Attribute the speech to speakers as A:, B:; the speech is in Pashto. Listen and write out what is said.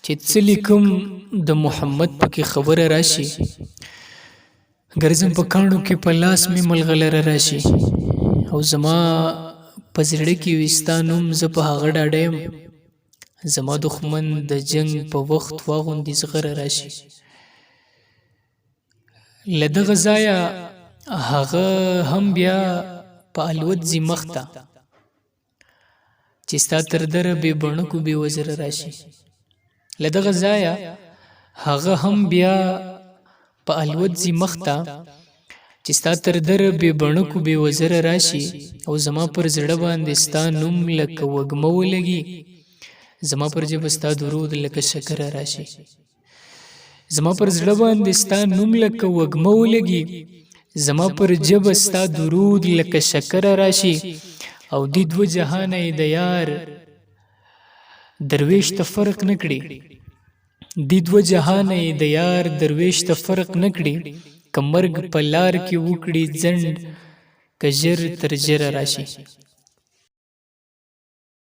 A: چې څه لیکم د محمد پکې خبره راشي، ګرځم په کاڼو کې په لاس مې ملغلره راشي، او زما په زړه کې وي ستا نوم، زه په هغه ډاډه یم. زما دښمن د جنګ په وخت واغوندي زغره راشي. له دغه ځایه هغه هم بیا په الوت ځي مخ ته، چې ستا تر دره بې بڼکو بې وزره راشي. له دغه ځایه هغه هم بیا په الوت ځي مخ ته، چې ستا تر دره بې بڼکو بې وزره راشي. او زما پر زړه باندې ستا نوم لکه وږمه ولګي، زما پر ژبه ستا درود لکه شکره راشي. زما پر زړه باندې ستا نوم لکه وږمه ولګي، زما پر ژبه ستا درود لکه شکره راشي. او دی دوه جهانه یې د یار درویش ته فرق نه کړي، دی دوه جهانه یې د یار درویش ته فرق نه کړي. که مرګ په لار کې وکړي ځنډ، که ژر تر ژره راشي.